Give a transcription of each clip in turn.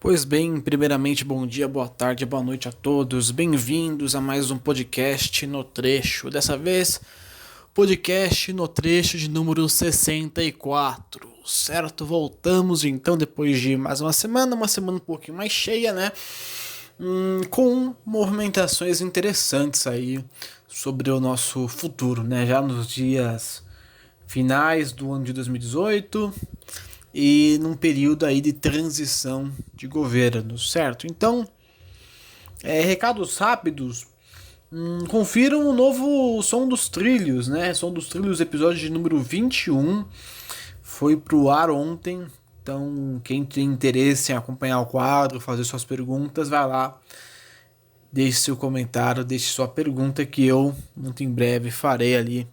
Pois bem, primeiramente, bom dia, boa tarde, boa noite a todos. Bem-vindos a mais um podcast no trecho. Dessa vez, podcast no trecho de número 64. Certo? Voltamos então depois de mais uma semana um pouquinho mais cheia, né? Com movimentações interessantes aí sobre o nosso futuro, né? Já nos dias finais do ano de 2018 e num período aí de transição de governo, certo? Então, recados rápidos. Confiram o novo Som dos Trilhos, né? Som dos Trilhos, episódio de número 21. Foi pro ar ontem. Então, quem tem interesse em acompanhar o quadro, fazer suas perguntas, vai lá, deixe seu comentário, deixe sua pergunta que eu, muito em breve, farei ali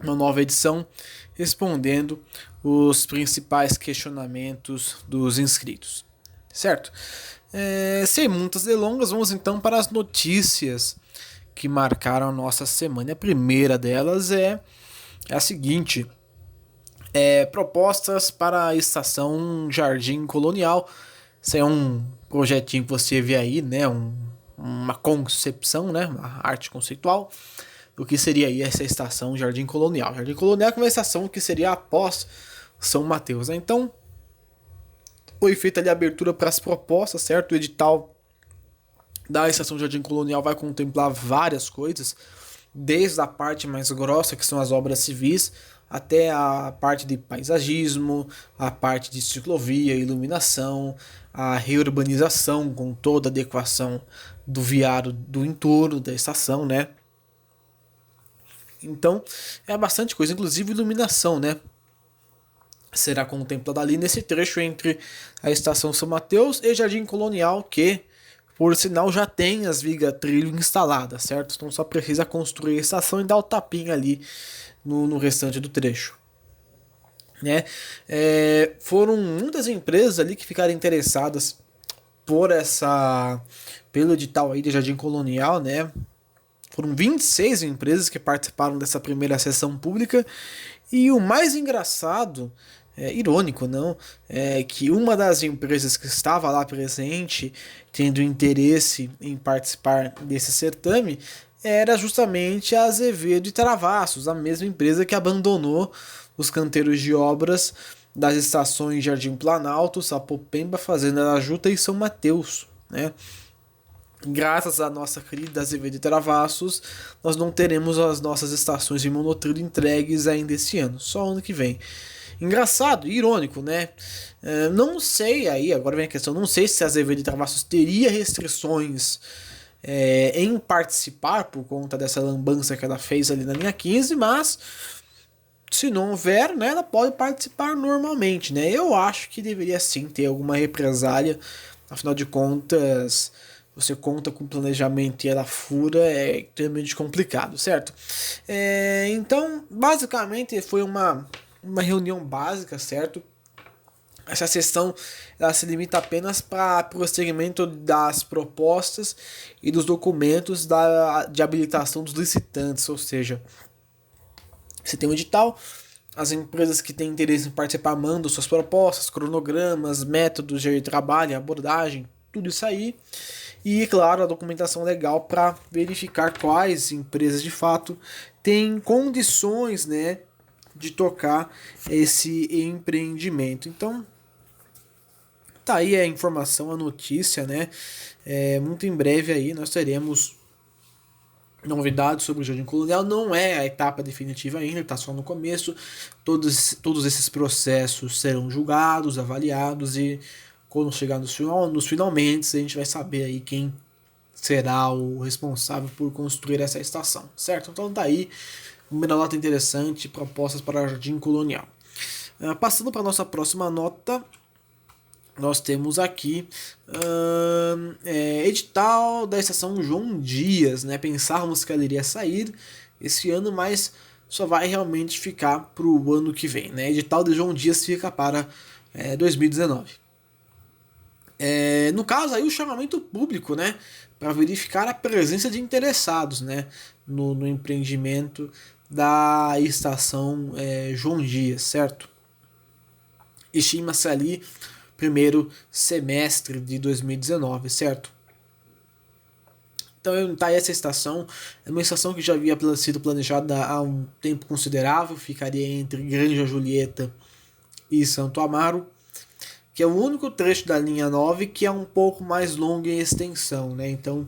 uma nova edição respondendo os principais questionamentos dos inscritos. Certo? Sem muitas delongas, vamos então para as notícias que marcaram a nossa semana. A primeira delas é a seguinte: propostas para a estação Jardim Colonial. Isso é um projetinho que você vê aí, né? Uma concepção, né? Uma arte conceitual do que seria aí essa estação Jardim Colonial. Jardim Colonial é uma estação que seria após São Mateus, né? Então, foi feita ali a abertura para as propostas, certo? O edital da estação Jardim Colonial vai contemplar várias coisas, desde a parte mais grossa, que são as obras civis, até a parte de paisagismo, a parte de ciclovia, iluminação, a reurbanização com toda a adequação do viário do entorno da estação, né? Então, é bastante coisa, inclusive iluminação, né? Será contemplada ali nesse trecho entre a estação São Mateus e Jardim Colonial, que, por sinal, já tem as vigas trilho instaladas, certo? Então só precisa construir a estação e dar o tapinha ali no restante do trecho. Né? Foram muitas empresas ali que ficaram interessadas pelo edital aí de Jardim Colonial, né? Foram 26 empresas que participaram dessa primeira sessão pública. E o mais engraçado, irônico não, é que uma das empresas que estava lá presente, tendo interesse em participar desse certame, era justamente a Azevedo e Travassos, a mesma empresa que abandonou os canteiros de obras das estações Jardim Planalto, Sapopemba, Fazenda da Juta e São Mateus, né? Graças à nossa querida Azevedo e Travassos, nós não teremos as nossas estações de monotrilho entregues ainda esse ano, só ano que vem. Engraçado, irônico, né? Não sei aí, agora vem a questão, não sei se a Azevedo e Travassos teria restrições em participar por conta dessa lambança que ela fez ali na linha 15, mas se não houver, né, ela pode participar normalmente, né? Eu acho que deveria sim ter alguma represália, afinal de contas, você conta com planejamento e ela fura, é extremamente complicado, certo? Então, basicamente, foi uma reunião básica, certo? Essa sessão ela se limita apenas para o prosseguimento das propostas e dos documentos de habilitação dos licitantes, ou seja, você tem um edital, as empresas que têm interesse em participar mandam suas propostas, cronogramas, métodos de trabalho, abordagem, tudo isso aí. E, claro, a documentação legal para verificar quais empresas de fato têm condições, né, de tocar esse empreendimento. Então, tá aí a informação, a notícia, né? Muito em breve aí nós teremos novidades sobre o Jardim Colonial. Não é a etapa definitiva ainda, está só no começo. Todos esses processos serão julgados, avaliados e quando chegar nos finalmente a gente vai saber aí quem será o responsável por construir essa estação, certo? Então tá aí uma nota interessante, propostas para o Jardim Colonial. Passando para a nossa próxima nota, nós temos aqui edital da estação João Dias, né? Pensávamos que ela iria sair esse ano, mas só vai realmente ficar para o ano que vem, né? Edital de João Dias fica para 2019. No caso aí o chamamento público, né, para verificar a presença de interessados, né, no empreendimento da estação João Dias, certo? Estima-se ali primeiro semestre de 2019, certo? Então tá aí essa estação, é uma estação que já havia sido planejada há um tempo considerável, ficaria entre Granja Julieta e Santo Amaro, que é o único trecho da linha 9 que é um pouco mais longo em extensão, né? Então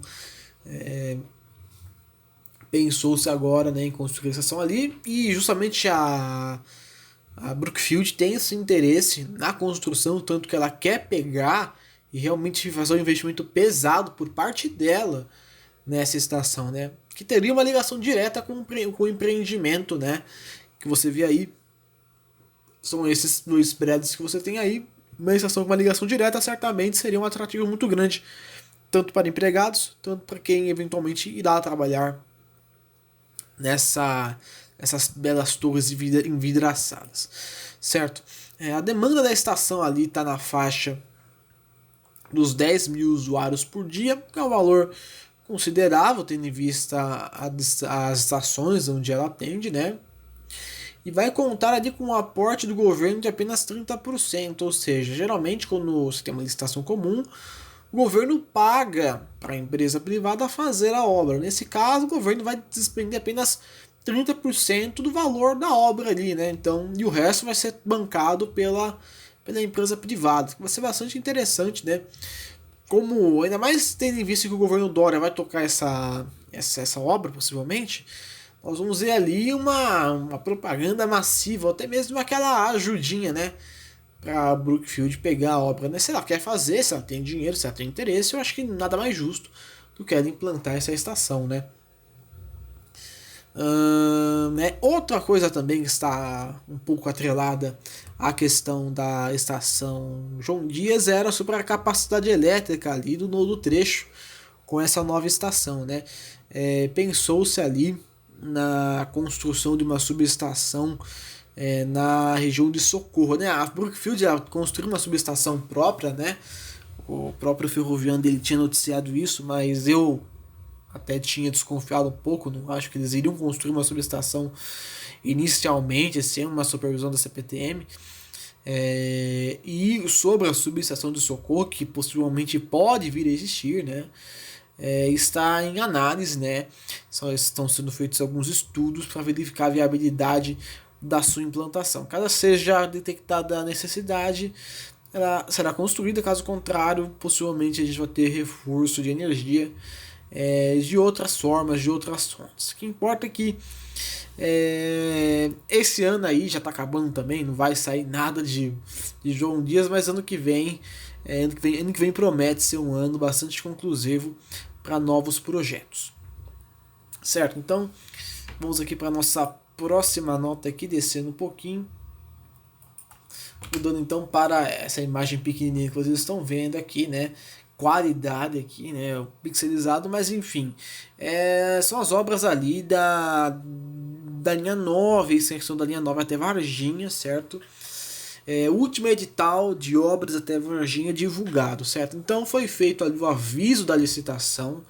pensou-se agora, né, em construir a estação ali, e justamente a Brookfield tem esse interesse na construção, tanto que ela quer pegar e realmente fazer um investimento pesado por parte dela nessa estação, né? Que teria uma ligação direta com o empreendimento, né? Que você vê aí. São esses dois prédios que você tem aí. Uma estação com uma ligação direta certamente seria um atrativo muito grande, tanto para empregados, tanto para quem eventualmente irá trabalhar nessas belas torres envidraçadas, certo? A demanda da estação ali está na faixa dos 10 mil usuários por dia, que é um valor considerável, tendo em vista as estações onde ela atende, né? E vai contar ali com o aporte do governo de apenas 30%, ou seja, geralmente quando você tem uma licitação comum, o governo paga para a empresa privada fazer a obra. Nesse caso, o governo vai despender apenas 30% do valor da obra ali, né? Então, e o resto vai ser bancado pela empresa privada, que vai ser bastante interessante, né? Como, ainda mais tendo em vista que o governo Dória vai tocar essa obra, possivelmente, nós vamos ver ali uma propaganda massiva, ou até mesmo aquela ajudinha, né? Para Brookfield pegar a obra, né? Se ela quer fazer, se ela tem dinheiro, se ela tem interesse, eu acho que nada mais justo do que ela implantar essa estação, né? Outra coisa também que está um pouco atrelada à questão da estação João Dias era sobre a capacidade elétrica ali do trecho com essa nova estação, né? Pensou-se ali na construção de uma subestação na região de Socorro, né? A Brookfield construiu uma subestação própria, né? O próprio Ferroviário dele tinha noticiado isso, mas eu até tinha desconfiado um pouco, não acho que eles iriam construir uma subestação inicialmente sem uma supervisão da CPTM. E sobre a subestação de Socorro, que possivelmente pode vir a existir, né? Está em análise, né? Estão sendo feitos alguns estudos para verificar a viabilidade da sua implantação. Caso seja detectada a necessidade, ela será construída, caso contrário, possivelmente a gente vai ter reforço de energia de outras formas, de outras fontes. O que importa é que esse ano aí já está acabando também, não vai sair nada de João Dias, mas ano que vem promete ser um ano bastante conclusivo para novos projetos. Certo? Então, vamos aqui para a nossa próxima nota aqui, descendo um pouquinho. Mudando então para essa imagem pequenininha que vocês estão vendo aqui, né? Qualidade aqui, né? Pixelizado, mas enfim. São as obras ali da linha 9, extensão da linha 9 até Varginha, certo? O último edital de obras até Varginha divulgado, certo? Então foi feito ali o aviso da licitação,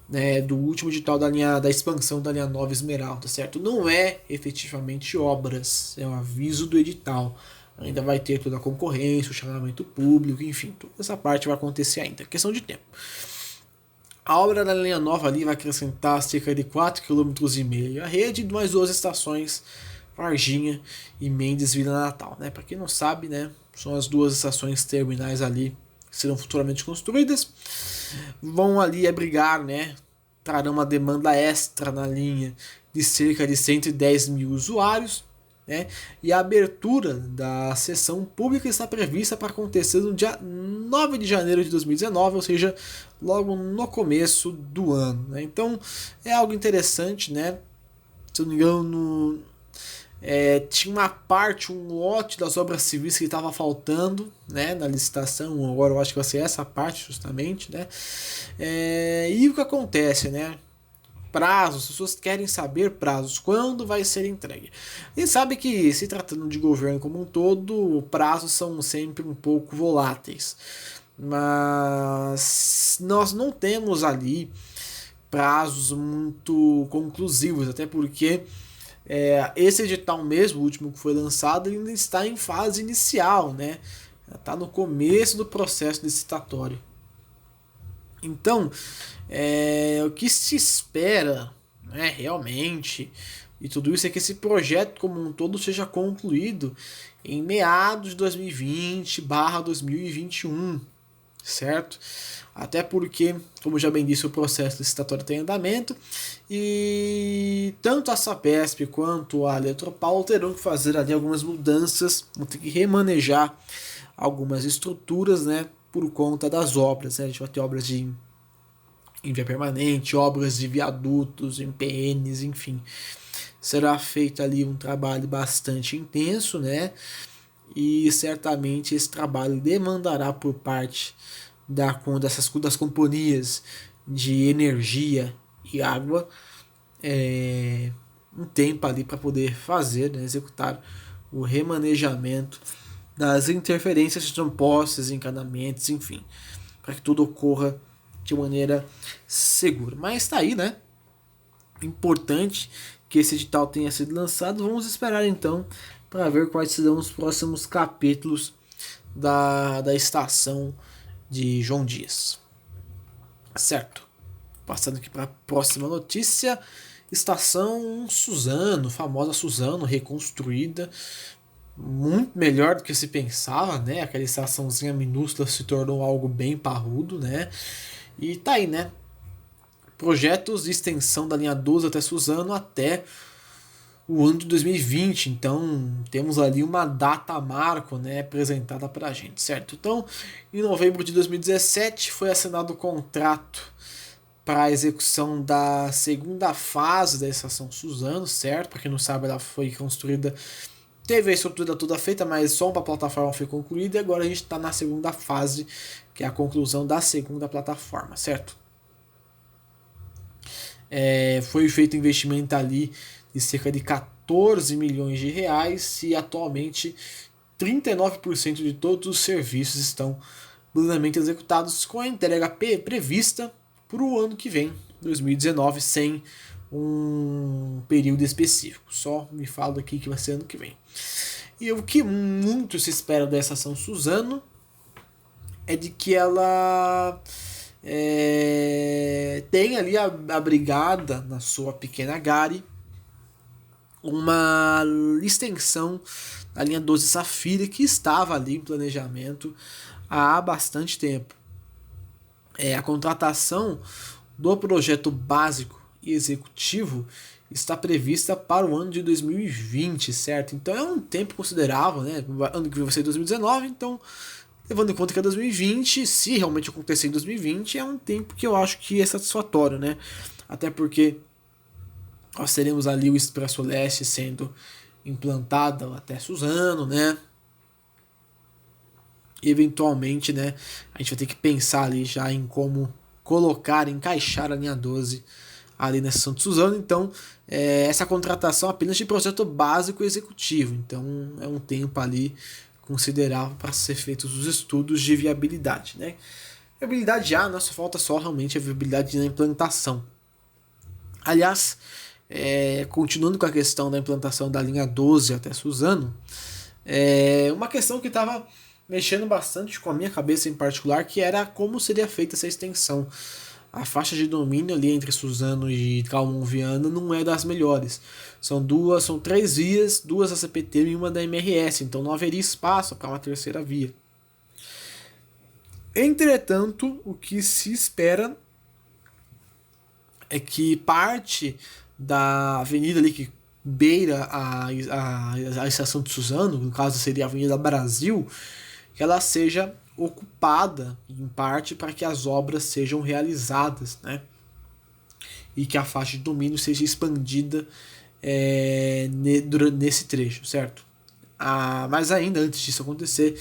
né, do último edital da expansão da linha 9 Esmeralda, certo? Não é efetivamente obras, é um aviso do edital. Ainda vai ter toda a concorrência, o chamamento público, enfim, toda essa parte vai acontecer ainda, questão de tempo. A obra da linha nova ali vai acrescentar cerca de 4,5 km a rede, mais 2 estações, Varginha e Mendes Vila Natal, né? Para quem não sabe, né, são as 2 estações terminais ali que serão futuramente construídas. Vão ali abrigar, né, trarão uma demanda extra na linha de cerca de 110 mil usuários, né? E a abertura da sessão pública está prevista para acontecer no dia 9 de janeiro de 2019, ou seja, logo no começo do ano, né? Então é algo interessante, né? Se eu não me engano, tinha uma parte, um lote das obras civis que estava faltando, né, na licitação. Agora eu acho que vai ser essa parte justamente, né? E o que acontece, né? Prazos, as pessoas querem saber prazos, quando vai ser entregue. E sabe que, se tratando de governo como um todo, prazos são sempre um pouco voláteis. Mas nós não temos ali prazos muito conclusivos, até porque esse edital mesmo, o último que foi lançado, ainda está em fase inicial, né? está no começo do processo licitatório. Então, o que se espera, né, realmente, e tudo isso é que esse projeto como um todo seja concluído em meados de 2020/2021, certo? Até porque, como já bem disse, o processo licitatório tem andamento e tanto a Sabesp quanto a Eletropaulo terão que fazer ali algumas mudanças, vão ter que remanejar algumas estruturas, né, por conta das obras, né? A gente vai ter obras em via permanente, obras de viadutos, em PNs, enfim. Será feito ali um trabalho bastante intenso, né? E certamente esse trabalho demandará por parte das companhias de energia e água um tempo ali para poder fazer, né, executar o remanejamento das interferências de postes, encanamentos, enfim, para que tudo ocorra de maneira segura. Mas está aí, né? Importante que esse edital tenha sido lançado. Vamos esperar então para ver quais serão os próximos capítulos da estação de João Dias. Certo. Passando aqui para a próxima notícia. Estação Suzano, famosa Suzano, reconstruída. Muito melhor do que se pensava, né? Aquela estaçãozinha minúscula se tornou algo bem parrudo, né? E tá aí, né? Projetos de extensão da linha 12 até Suzano até o ano de 2020. Então temos ali uma data marco, né, apresentada para a gente, certo? Então, em novembro de 2017 foi assinado o contrato para a execução da segunda fase da estação Suzano, certo? Para quem não sabe, ela foi construída, teve a estrutura toda feita, mas só uma plataforma foi concluída e agora a gente está na segunda fase, que é a conclusão da segunda plataforma, certo? Foi feito investimento ali de cerca de 14 milhões de reais e atualmente 39% de todos os serviços estão plenamente executados, com a entrega prevista para o ano que vem, 2019, sem um período específico. Só me falo aqui que vai ser ano que vem. E o que muito se espera dessa ação Suzano é de que ela tem ali abrigada na sua pequena gare uma extensão da linha 12 Safira que estava ali em planejamento há bastante tempo. A contratação do projeto básico e executivo está prevista para o ano de 2020, certo? Então é um tempo considerável, né? Ano que vai ser 2019, então levando em conta que é 2020, se realmente acontecer em 2020, é um tempo que eu acho que é satisfatório, né? Até porque nós teremos ali o Expresso Leste sendo implantado até Suzano, né? E eventualmente, né, a gente vai ter que pensar ali já em como colocar, encaixar a linha 12 ali na estação de Suzano. Então, essa contratação apenas de projeto básico e executivo. Então, é um tempo ali considerável para ser feitos os estudos de viabilidade, né? Viabilidade já, nossa, falta só realmente a viabilidade na implantação. Aliás, continuando com a questão da implantação da linha 12 até Suzano, uma questão que estava mexendo bastante com a minha cabeça em particular, que era como seria feita essa extensão. A faixa de domínio ali entre Suzano e Calmon Viana não é das melhores. São 3 vias, 2 da CPT e uma da MRS, então não haveria espaço para uma terceira via. Entretanto, o que se espera é que parte da avenida ali que beira a estação de Suzano, no caso seria a Avenida Brasil, que ela seja ocupada em parte para que as obras sejam realizadas, né? E que a faixa de domínio seja expandida nesse trecho, certo? Mas ainda antes disso acontecer,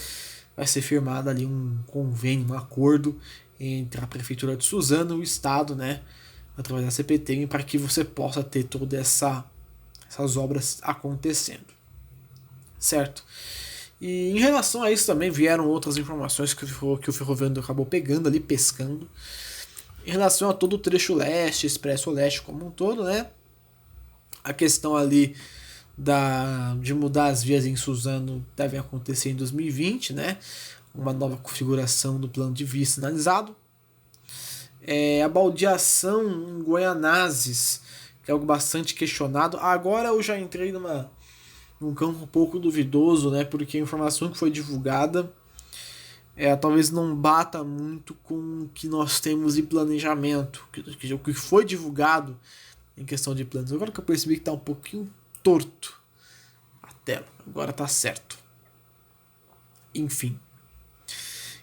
vai ser firmado ali um convênio, um acordo entre a Prefeitura de Suzano e o Estado, né? Através da CPT, para que você possa ter todas essas obras acontecendo, certo? E em relação a isso também vieram outras informações que o Ferroviário acabou pegando ali, pescando. Em relação a todo o trecho leste, expresso leste como um todo, né? A questão ali de mudar as vias em Suzano deve acontecer em 2020, né? uma nova configuração do plano de via sinalizado. A baldeação em Guaianazes, que é algo bastante questionado. Agora eu já entrei num campo um pouco duvidoso, né? Porque a informação que foi divulgada talvez não bata muito com o que nós temos de planejamento, o que foi divulgado em questão de planos. Agora que eu percebi que está um pouquinho torto a tela, agora está certo. Enfim.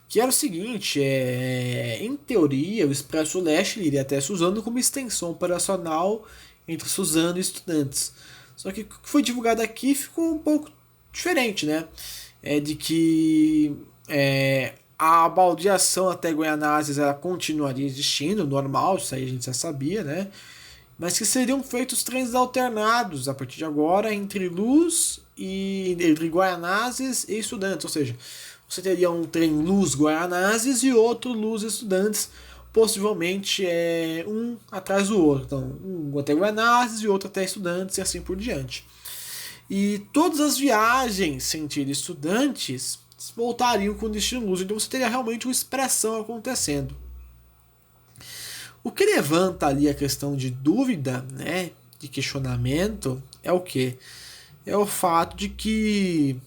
Que era o seguinte, em teoria, o Expresso Leste iria até Suzano como extensão operacional entre Suzano e estudantes. Só que o que foi divulgado aqui ficou um pouco diferente, né? De que a baldeação até Guaianazes ela continuaria existindo, normal, isso aí a gente já sabia, né? Mas que seriam feitos trens alternados a partir de agora entre entre Guaianazes e Estudantes, ou seja, você teria um trem Luz Guaianazes e outro Luz Estudantes, possivelmente um atrás do outro, então um até Guaianazes e outro até Estudantes e assim por diante. E todas as viagens sentido Estudantes voltariam com destino Luz, então você teria realmente uma expressão acontecendo. O que levanta ali a questão de dúvida, né, de questionamento, é o quê? É o fato de que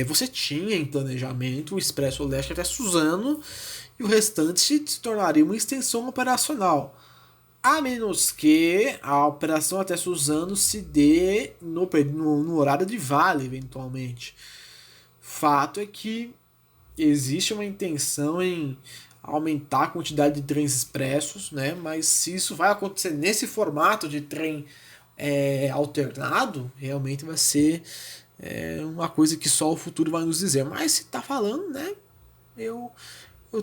você tinha em planejamento o Expresso Leste até Suzano e o restante se tornaria uma extensão operacional. A menos que a operação até Suzano se dê no horário de vale, eventualmente. Fato é que existe uma intenção em aumentar a quantidade de trens expressos, né? Mas se isso vai acontecer nesse formato de trem alternado, realmente vai ser uma coisa que só o futuro vai nos dizer. Mas se está falando, né? Eu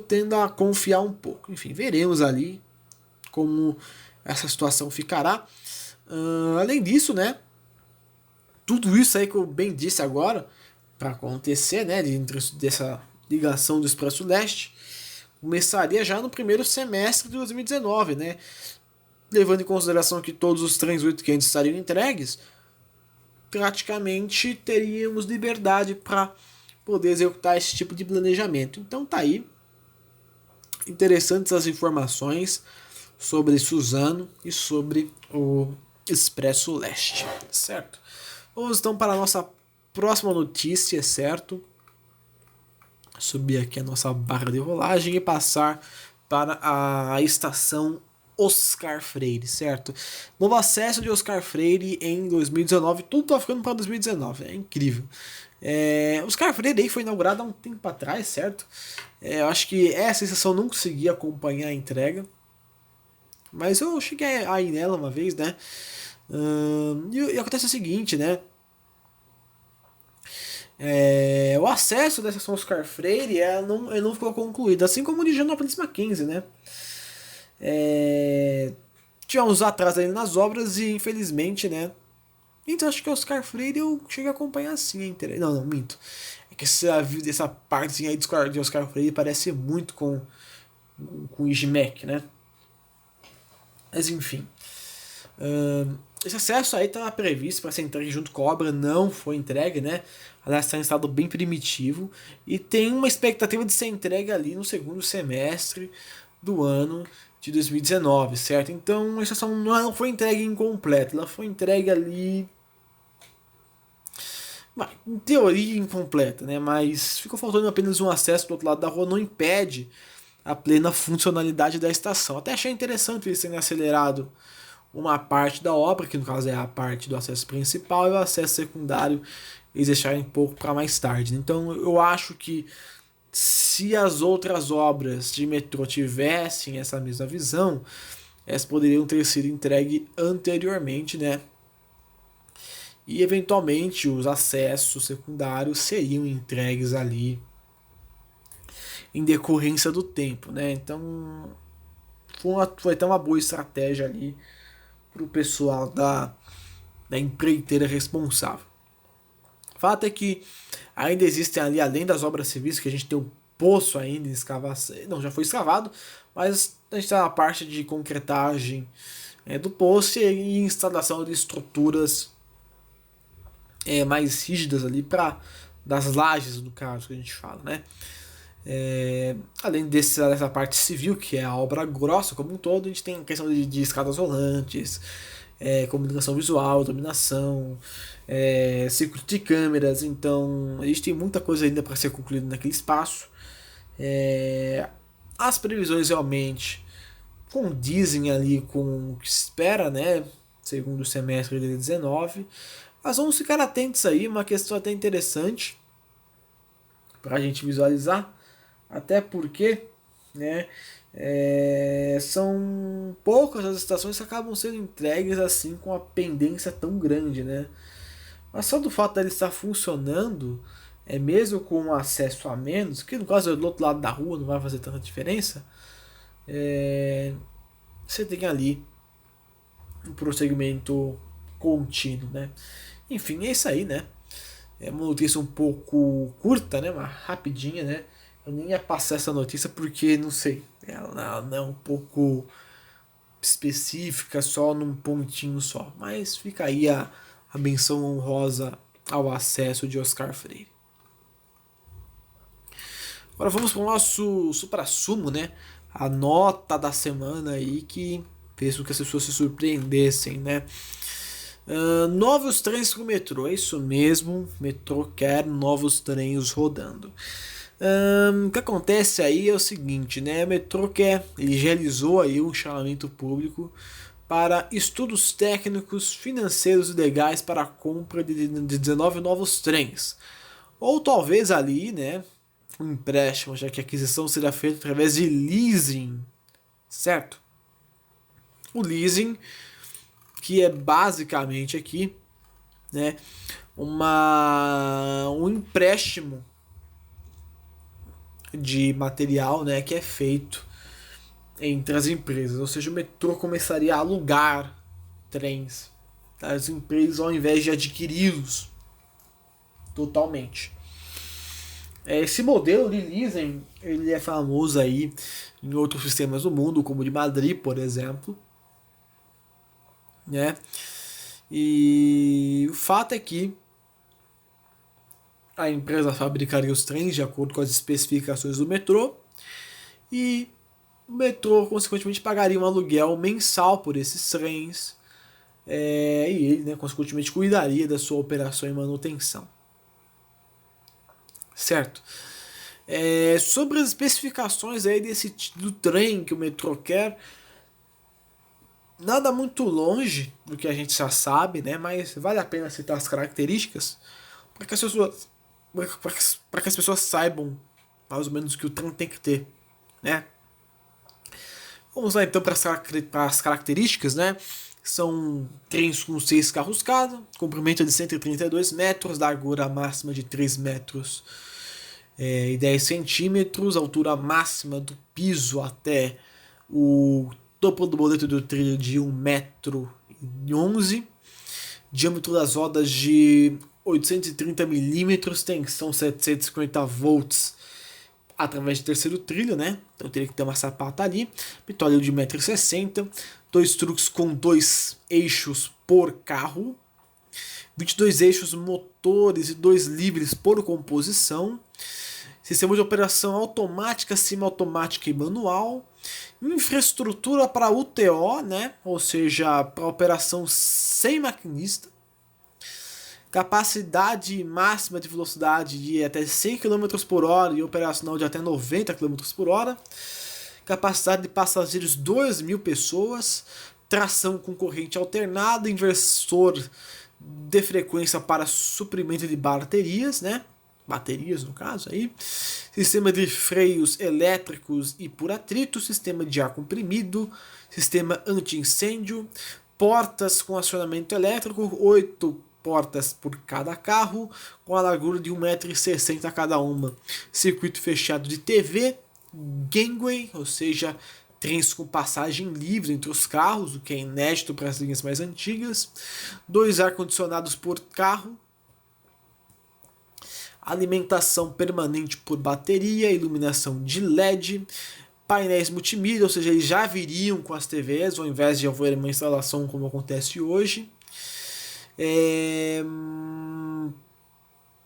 tendo a confiar um pouco. Enfim, veremos ali como essa situação ficará. Além disso, né? Tudo isso aí que eu bem disse agora para acontecer, né? Dessa ligação do Expresso Leste começaria já no primeiro semestre de 2019, né? Levando em consideração que todos os trens 800 estariam entregues, praticamente teríamos liberdade para poder executar esse tipo de planejamento. Então tá aí, interessantes as informações sobre Suzano e sobre o Expresso Leste, certo? Vamos então para a nossa próxima notícia, certo? Subir aqui a nossa barra de rolagem e passar para a estação Oscar Freire, certo? Novo acesso de Oscar Freire em 2019, tudo tá ficando para 2019, é incrível. Oscar Freire aí foi inaugurado há um tempo atrás, certo? Eu acho que essa estação não consegui acompanhar a entrega, mas eu cheguei aí nela uma vez, né? E acontece o seguinte, né? O acesso da estação Oscar Freire ele não ficou concluído, assim como o de Higienópolis Mackenzie, né? Tivemos atraso ali nas obras e infelizmente, né? Então acho que o Oscar Freire eu cheguei a acompanhar assim. Não, minto. É que essa parte aí de Oscar Freire parece muito com o IGMEC, né? Mas enfim. Esse acesso aí estava previsto para ser entregue junto com a obra, não foi entregue, né? Aliás, está em estado bem primitivo e tem uma expectativa de ser entregue ali no segundo semestre do ano de 2019, certo? Então a estação não foi entregue incompleta, ela foi entregue ali, em teoria incompleta, né? Mas ficou faltando apenas um acesso do outro lado da rua, não impede a plena funcionalidade da estação. Até achei interessante eles terem acelerado uma parte da obra, que no caso é a parte do acesso principal, e o acesso secundário eles deixarem um pouco para mais tarde. Então eu acho que se as outras obras de metrô tivessem essa mesma visão, elas poderiam ter sido entregues anteriormente, né? E eventualmente os acessos secundários seriam entregues ali em decorrência do tempo, né? Então foi até uma boa estratégia ali para o pessoal da empreiteira responsável. O fato é que ainda existem ali, além das obras civis, que a gente tem um poço ainda em escavação. Não, já foi escavado, mas a gente está na parte de concretagem do poço e instalação de estruturas mais rígidas ali para das lajes, no caso, que a gente fala, né? Além dessa parte civil, que é a obra grossa como um todo, a gente tem questão de escadas rolantes, comunicação visual, iluminação, circuito de câmeras. Então a gente tem muita coisa ainda para ser concluída naquele espaço. As previsões realmente condizem ali com o que se espera, né? Segundo semestre de 2019. Mas vamos ficar atentos aí, uma questão até interessante para a gente visualizar, até porque, né, são poucas as estações que acabam sendo entregues assim com a pendência tão grande, né? Mas só do fato dele estar funcionando, mesmo com um acesso a menos, que no caso é do outro lado da rua, não vai fazer tanta diferença, você tem ali um prosseguimento contínuo, né? Enfim, é isso aí, né? É uma notícia um pouco curta, né? Uma rapidinha, né? Eu nem ia passar essa notícia porque, não sei, ela é um pouco específica, só num pontinho só. Mas fica aí a menção honrosa ao acesso de Oscar Freire. Agora vamos para o nosso supra-sumo, né? A nota da semana aí que fez com que as pessoas se surpreendessem, né? Novos trens com o metrô, é isso mesmo. O metrô quer novos trens rodando. O que acontece aí é o seguinte, né? O metrô ele realizou aí um chamamento público para estudos técnicos, financeiros e legais para a compra de 19 novos trens. Ou talvez ali, né, um empréstimo, já que a aquisição será feita através de leasing, certo? O leasing, que é basicamente aqui, né, um empréstimo de material, né, que é feito entre as empresas, ou seja, o metrô começaria a alugar trens das empresas ao invés de adquiri-los totalmente. Esse modelo de leasing ele é famoso aí em outros sistemas do mundo, como o de Madrid, por exemplo, né? E o fato é que a empresa fabricaria os trens de acordo com as especificações do metrô e o metrô, consequentemente, pagaria um aluguel mensal por esses trens e ele, né, consequentemente, cuidaria da sua operação e manutenção. Certo? Sobre as especificações aí do trem que o metrô quer, nada muito longe do que a gente já sabe, né? Mas vale a pena citar as características para que as pessoas saibam mais ou menos o que o trem tem que ter, né? Vamos lá então para as características, né? São trens com 6 carros cada, comprimento de 132 metros, largura máxima de 3 metros e 10 centímetros, altura máxima do piso até o topo do boleto do trilho de 1 metro e 11, diâmetro das rodas de 830 milímetros, tensão 750 volts através de terceiro trilho, né? Então teria que ter uma sapata ali, bitólio de 1,60 m, 2 truques com 2 eixos por carro, 22 eixos motores e 2 livres por composição, sistema de operação automática, semiautomática e manual, infraestrutura para UTO, né? Ou seja, para operação sem maquinista, capacidade máxima de velocidade de até 100 km por hora e operacional de até 90 km por hora, capacidade de passageiros 2.000 pessoas, tração com corrente alternada, inversor de frequência para suprimento de baterias, né? Baterias no caso aí, sistema de freios elétricos e por atrito, sistema de ar comprimido, sistema anti-incêndio, portas com acionamento elétrico, 8 portas por cada carro, com a largura de 1,60 m cada uma, circuito fechado de TV, gangway, ou seja, trens com passagem livre entre os carros, o que é inédito para as linhas mais antigas, 2 ar-condicionados por carro, alimentação permanente por bateria, iluminação de LED, painéis multimídia, ou seja, eles já viriam com as TVs, ao invés de haver uma instalação como acontece hoje.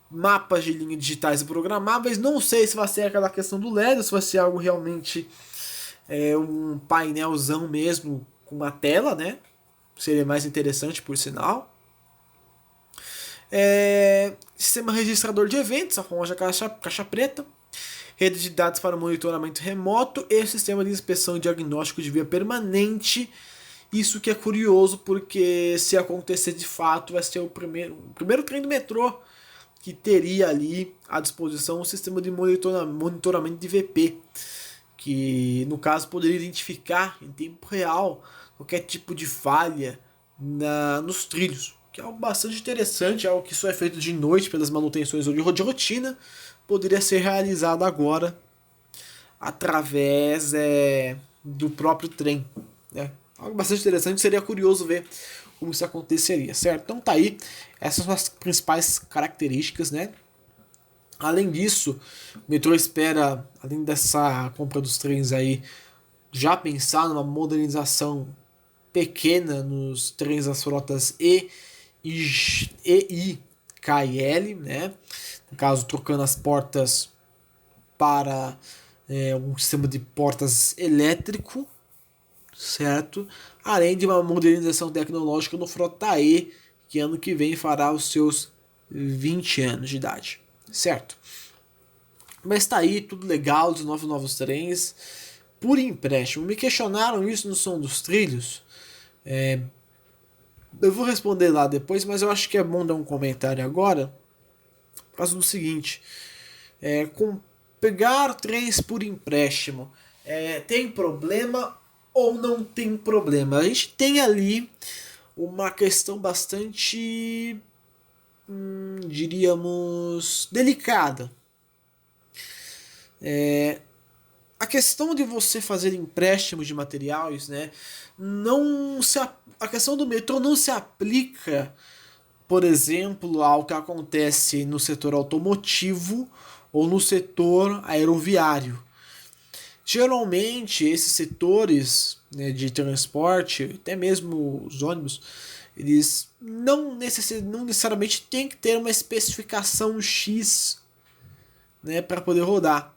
mapas de linha digitais e programáveis. Não sei se vai ser aquela questão do LED, ou se vai ser algo realmente um painelzão mesmo com uma tela, né? Seria mais interessante, por sinal. Sistema registrador de eventos, a famosa caixa preta. Rede de dados para monitoramento remoto e sistema de inspeção e diagnóstico de via permanente. Isso que é curioso, porque se acontecer de fato, vai ser o primeiro trem do metrô que teria ali à disposição um sistema de monitoramento de VP, que no caso poderia identificar em tempo real qualquer tipo de falha nos trilhos, que é algo bastante interessante, algo que só é feito de noite pelas manutenções ou de rotina, poderia ser realizado agora através do próprio trem, né? Algo bastante interessante, seria curioso ver como isso aconteceria, certo? Então tá aí, essas são as principais características, né? Além disso, o metrô espera, além dessa compra dos trens aí, já pensar numa modernização pequena nos trens das frotas I, K e L, né? No caso, trocando as portas para um sistema de portas elétrico, certo? Além de uma modernização tecnológica no Frota E, que ano que vem fará os seus 20 anos de idade, certo? Mas tá aí, tudo legal, os novos trens, por empréstimo. Me questionaram isso no Som dos Trilhos. Eu vou responder lá depois, mas eu acho que é bom dar um comentário agora, por causa do seguinte: pegar trens por empréstimo tem problema ou não tem problema? A gente tem ali uma questão bastante, diríamos, delicada. A questão de você fazer empréstimos de materiais, né, a questão do metrô não se aplica, por exemplo, ao que acontece no setor automotivo ou no setor aeroviário. Geralmente, esses setores, né, de transporte, até mesmo os ônibus, eles não necessariamente têm que ter uma especificação X, né, para poder rodar.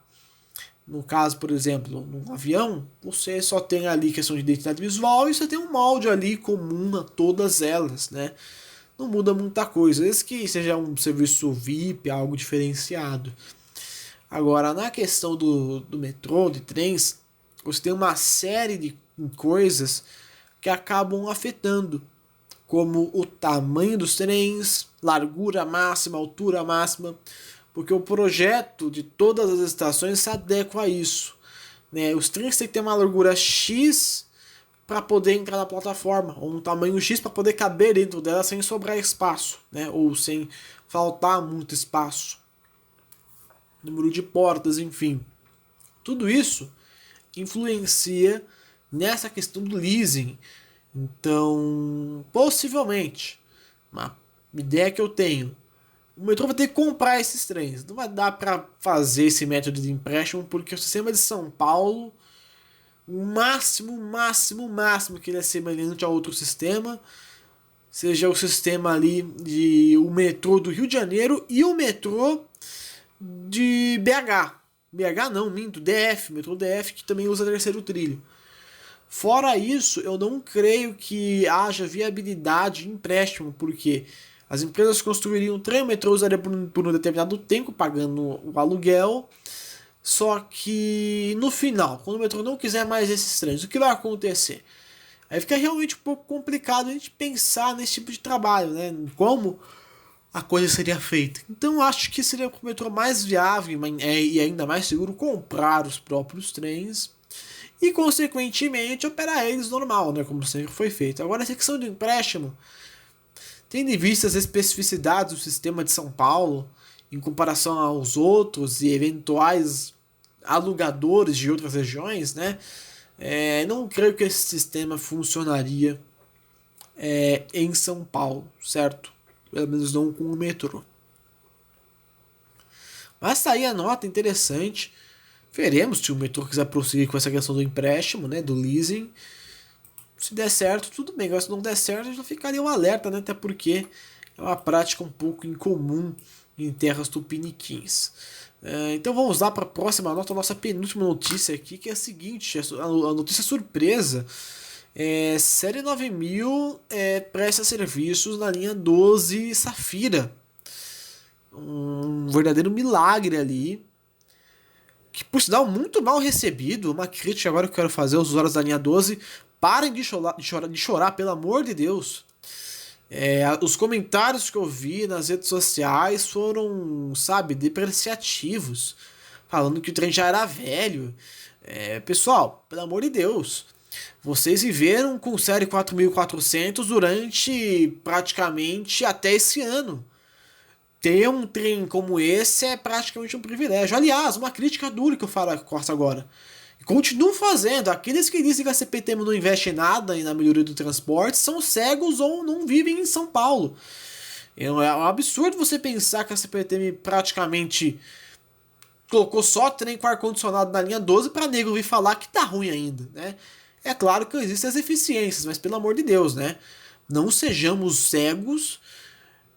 No caso, por exemplo, num avião, você só tem ali questão de identidade visual e você tem um molde ali comum a todas elas, né? Não muda muita coisa, desde que seja um serviço VIP, algo diferenciado. Agora, na questão do metrô, de trens, você tem uma série de coisas que acabam afetando, como o tamanho dos trens, largura máxima, altura máxima, porque o projeto de todas as estações se adequa a isso, né? Os trens têm que ter uma largura X para poder entrar na plataforma, ou um tamanho X para poder caber dentro dela sem sobrar espaço, né? Ou sem faltar muito espaço. Número de portas, enfim. Tudo isso influencia nessa questão do leasing. Então, possivelmente, uma ideia que eu tenho, o metrô vai ter que comprar esses trens. Não vai dar para fazer esse método de empréstimo, porque o sistema de São Paulo, o máximo que ele é semelhante a outro sistema, seja o sistema ali de o metrô do Rio de Janeiro e o metrô de BH. BH não, minto, DF, metrô DF, que também usa terceiro trilho. Fora isso, eu não creio que haja viabilidade de empréstimo, porque as empresas construiriam trem, o metrô usaria por um determinado tempo, pagando o aluguel, só que no final, quando o metrô não quiser mais esses trens, o que vai acontecer? Aí fica realmente um pouco complicado a gente pensar nesse tipo de trabalho, né? Como a coisa seria feita. Então acho que seria o metrô mais viável e ainda mais seguro comprar os próprios trens e, consequentemente, operar eles normal, né, como sempre foi feito. Agora, essa questão do empréstimo, tendo em vista as especificidades do sistema de São Paulo em comparação aos outros e eventuais alugadores de outras regiões, né, não creio que esse sistema funcionaria em São Paulo, certo? Pelo menos não com o metrô. Mas tá aí a nota interessante. Veremos se o metrô quiser prosseguir com essa questão do empréstimo, né, do leasing. Se der certo, tudo bem. Agora, se não der certo, já ficaria um alerta, né, até porque é uma prática um pouco incomum em terras tupiniquins. Então vamos lá para a próxima nota, nossa penúltima notícia aqui, que é a seguinte, a notícia surpresa. Série 9000 presta serviços na linha 12 Safira. Um verdadeiro milagre ali, que por sinal muito mal recebido. Uma crítica agora que eu quero fazer aos usuários da linha 12: parem de chorar, pelo amor de Deus. Os comentários que eu vi nas redes sociais foram, sabe, depreciativos, falando que o trem já era velho. Pessoal, pelo amor de Deus, vocês viveram com série 4400 durante praticamente até esse ano. Ter um trem como esse é praticamente um privilégio. Aliás, uma crítica dura que eu faço agora. E continuo fazendo. Aqueles que dizem que a CPTM não investe em nada na melhoria do transporte são cegos ou não vivem em São Paulo. É um absurdo você pensar que a CPTM praticamente colocou só trem com ar-condicionado na linha 12 para nego vir falar que tá ruim ainda, né? É claro que existem as eficiências, mas pelo amor de Deus, né? Não sejamos cegos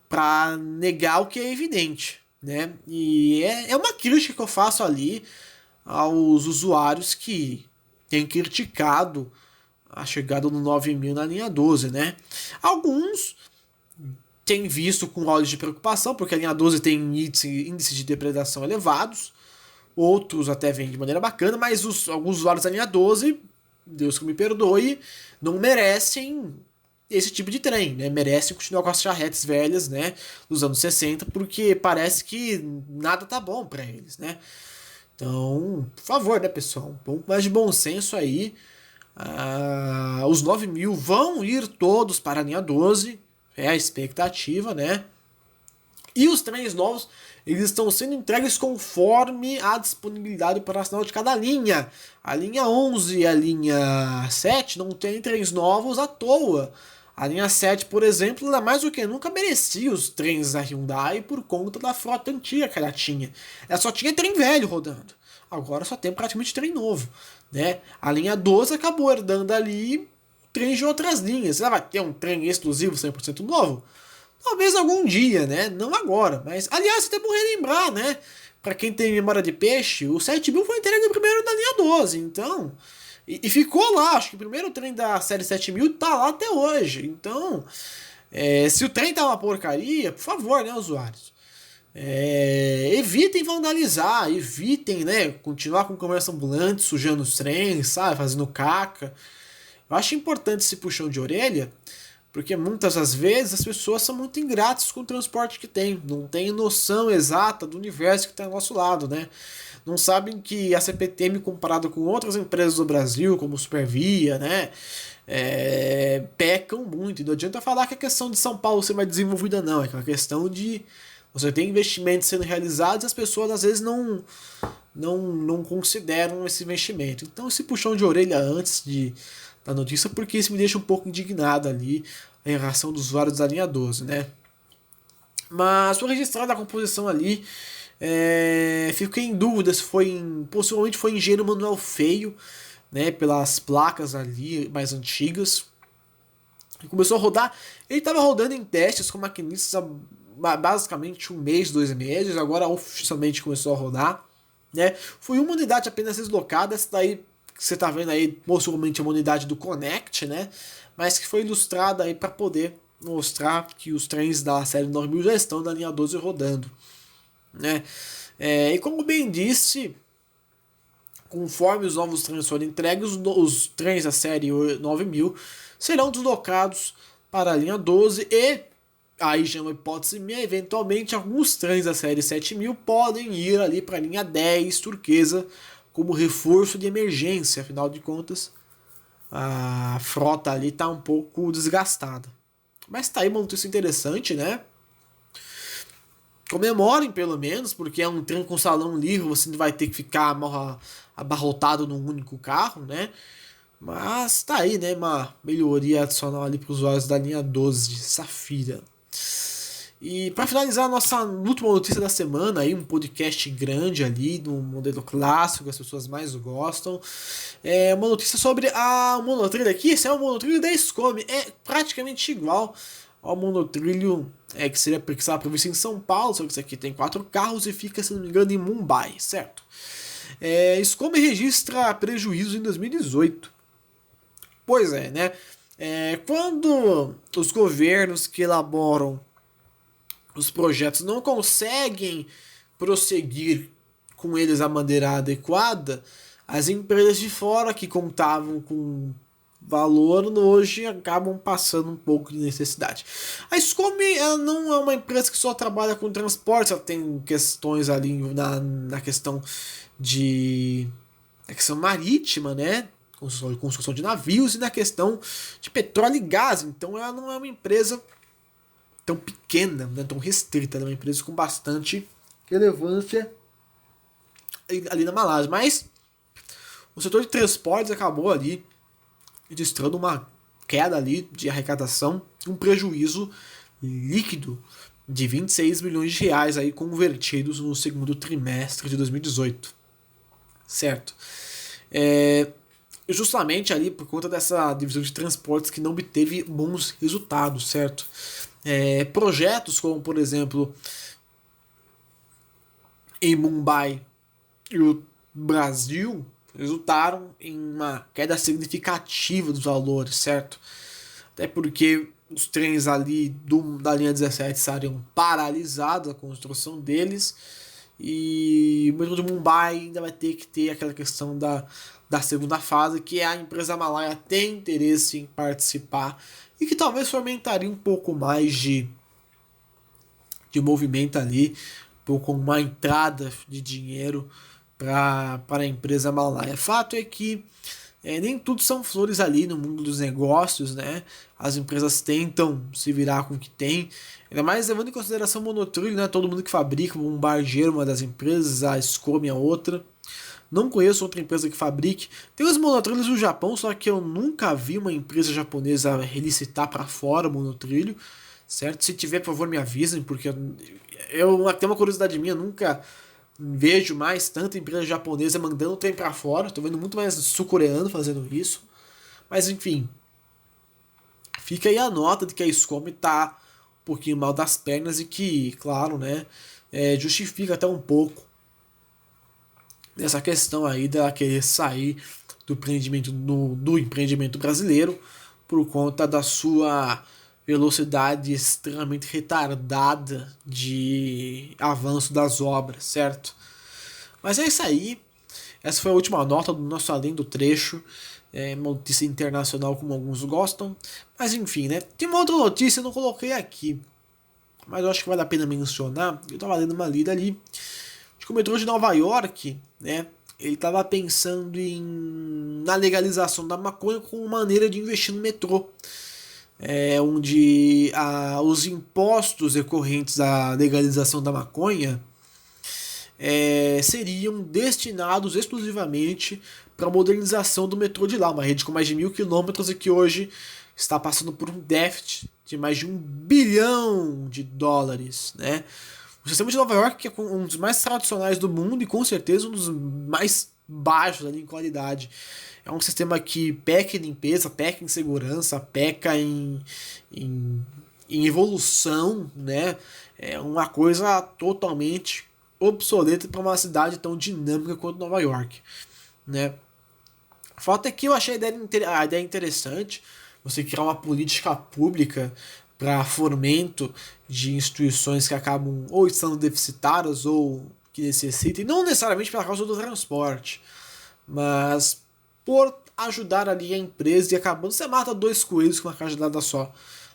para negar o que é evidente, né? E é uma crítica que eu faço ali aos usuários que têm criticado a chegada do 9000 na linha 12, né? Alguns têm visto com olhos de preocupação, porque a linha 12 tem índices de depredação elevados, outros até veem de maneira bacana, mas alguns usuários da linha 12, Deus que me perdoe, não merecem esse tipo de trem, né? Merece continuar com as charretes velhas, né, dos anos 60, porque parece que nada tá bom para eles, né? Então, por favor, né, pessoal, um pouco mais de bom senso aí. Os 9000 vão ir todos para a linha 12, é a expectativa, né? E os trens novos, eles estão sendo entregues conforme a disponibilidade operacional de cada linha. A linha 11 e a linha 7 não tem trens novos à toa. A linha 7, por exemplo, ela mais do que nunca merecia os trens da Hyundai por conta da frota antiga que ela tinha. Ela só tinha trem velho rodando. Agora só tem praticamente trem novo, né? A linha 12 acabou herdando ali trens de outras linhas. Ela vai ter um trem exclusivo 100% novo? Talvez algum dia, né? Não agora. Mas, aliás, até bom relembrar, né? Pra quem tem memória de peixe, o 7000 foi entregue primeiro na linha 12, então... E ficou lá, acho que o primeiro trem da série 7000 tá lá até hoje. Então, se o trem tá uma porcaria, por favor, né, usuários? Evitem vandalizar, evitem, né, continuar com o comércio ambulante, sujando os trens, sabe, fazendo caca. Eu acho importante esse puxão de orelha, porque muitas das vezes as pessoas são muito ingratas com o transporte que tem, não têm noção exata do universo que está ao nosso lado, né? Não sabem que a CPTM, comparado com outras empresas do Brasil, como Supervia, né, pecam muito. E não adianta falar que a questão de São Paulo ser mais desenvolvida, não. É aquela questão de você ter investimentos sendo realizados e as pessoas às vezes não consideram esse investimento. Então, esse puxão de orelha antes da notícia, porque isso me deixa um pouco indignado ali em relação dos usuários da linha 12, né? Mas foi registrada a composição ali. Fiquei em dúvida se possivelmente foi engenheiro Manuel Feio, né, pelas placas ali mais antigas. E começou a rodar. Ele estava rodando em testes com maquinistas há basicamente um mês, 2 meses. Agora oficialmente começou a rodar, né? Foi uma unidade apenas deslocada. Essa daí que você está vendo aí, possivelmente é uma unidade do Connect, né? Mas que foi ilustrada aí para poder mostrar que os trens da série 9000 já estão na linha 12 rodando, né? E como bem disse, conforme os novos trens forem entregues, os trens da série 9000 serão deslocados para a linha 12 e, aí já é uma hipótese minha, eventualmente alguns trens da série 7000 podem ir ali para a linha 10 turquesa como reforço de emergência. Afinal de contas, a frota ali está um pouco desgastada. Mas tá aí uma notícia interessante, né? Comemorem pelo menos, porque é um trem com salão livre, você não vai ter que ficar abarrotado num único carro, né? Mas tá aí, né? Uma melhoria adicional ali para os usuários da linha 12 de Safira. E para finalizar a nossa última notícia da semana, aí, um podcast grande ali, do modelo clássico que as pessoas mais gostam. É uma notícia sobre o monotrilho aqui. Esse é o monotrilho da Escome. É praticamente igual ao monotrilho que seria porque estava previsto em São Paulo, só que isso aqui tem 4 carros e fica, se não me engano, em Mumbai, certo? Escome registra prejuízo em 2018. Pois é, né? Quando os governos que elaboram os projetos não conseguem prosseguir com eles da maneira adequada, as empresas de fora que contavam com valor hoje acabam passando um pouco de necessidade. A Scome, ela não é uma empresa que só trabalha com transporte, ela tem questões ali na questão de na questão marítima, né? Construção de navios e na questão de petróleo e gás. Então ela não é uma empresa tão pequena, né, tão restrita, ela é uma empresa com bastante relevância ali na Malásia. Mas o setor de transportes acabou ali registrando uma queda ali de arrecadação, um prejuízo líquido de 26 milhões de reais aí convertidos no segundo trimestre de 2018, certo? Justamente ali por conta dessa divisão de transportes que não obteve bons resultados, certo? Projetos como, por exemplo, em Mumbai e o Brasil resultaram em uma queda significativa dos valores, certo? Até porque os trens ali da linha 17 estariam paralisados, a construção deles, e o metrô de Mumbai ainda vai ter que ter aquela questão da segunda fase, que a empresa malaia tem interesse em participar e que talvez fomentaria um pouco mais de movimento ali, um pouco uma entrada de dinheiro para a empresa malaia. Fato é que nem tudo são flores ali no mundo dos negócios, né? As empresas tentam se virar com o que tem, ainda mais levando em consideração o monotrilho, né? Todo mundo que fabrica, o Bombardier, uma das empresas, a Scome, a outra. Não conheço outra empresa que fabrique. Tem os monotrilhos no Japão, só que eu nunca vi uma empresa japonesa relicitar para fora o monotrilho, certo? Se tiver, por favor, me avisem, porque eu tenho uma curiosidade minha, nunca vejo mais tanta empresa japonesa mandando o trem para fora. Tô vendo muito mais sul-coreano fazendo isso. Mas enfim, fica aí a nota de que a Scome tá um pouquinho mal das pernas e que, claro, né, justifica até um pouco essa questão aí dela querer sair do empreendimento brasileiro por conta da sua velocidade extremamente retardada de avanço das obras, certo? Mas é isso aí. Essa foi a última nota do nosso Além do Trecho. Uma notícia internacional, como alguns gostam. Mas enfim, né? Tem uma outra notícia, eu não coloquei aqui, mas eu acho que vale a pena mencionar. Eu estava lendo uma lida ali de que o metrô de Nova York, né? Ele estava pensando na legalização da maconha como maneira de investir no metrô. Onde os impostos decorrentes da legalização da maconha seriam destinados exclusivamente para a modernização do metrô de lá, uma rede com mais de 1.000 quilômetros e que hoje está passando por um déficit de mais de $1 bilhão, né? O sistema de Nova York, que é um dos mais tradicionais do mundo e com certeza um dos mais baixos ali em qualidade. É um sistema que peca em limpeza, peca em segurança, peca em evolução, né? É uma coisa totalmente obsoleta para uma cidade tão dinâmica quanto Nova York, né? O fato é que eu achei a ideia interessante, você criar uma política pública para fomento de instituições que acabam ou estando deficitárias ou que necessitem, não necessariamente pela causa do transporte, mas por ajudar ali a empresa e acabando, você mata 2 coelhos com uma cajadada só,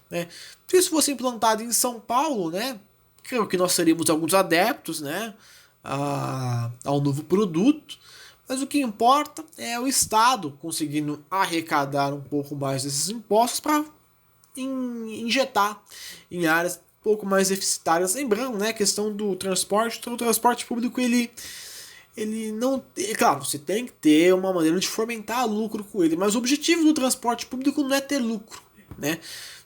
né? Se isso fosse implantado em São Paulo, né, creio que nós seríamos alguns adeptos, né, ao novo produto, mas o que importa é o Estado conseguindo arrecadar um pouco mais desses impostos para injetar em áreas um pouco mais deficitárias. Lembrando, né, a questão do transporte, o transporte público ele não. Claro, você tem que ter uma maneira de fomentar lucro com ele, mas o objetivo do transporte público não é ter lucro, né?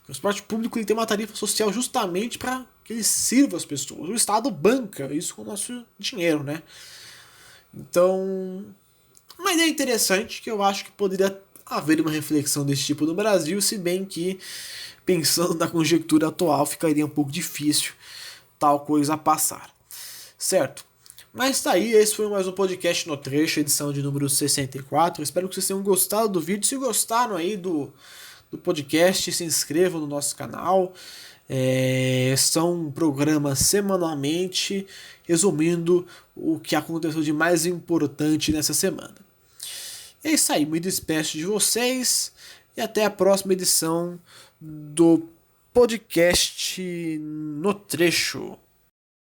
O transporte público ele tem uma tarifa social justamente para que ele sirva as pessoas. O Estado banca isso com o nosso dinheiro, né? Então, uma ideia interessante que eu acho que poderia haver uma reflexão desse tipo no Brasil, se bem que, pensando na conjectura atual, ficaria um pouco difícil tal coisa passar. Certo? Mas tá aí, esse foi mais um podcast no trecho, edição de número 64. Espero que vocês tenham gostado do vídeo. Se gostaram aí do podcast, se inscrevam no nosso canal. São programas semanalmente, resumindo o que aconteceu de mais importante nessa semana. É isso aí, me despeço de vocês e até a próxima edição do podcast no trecho.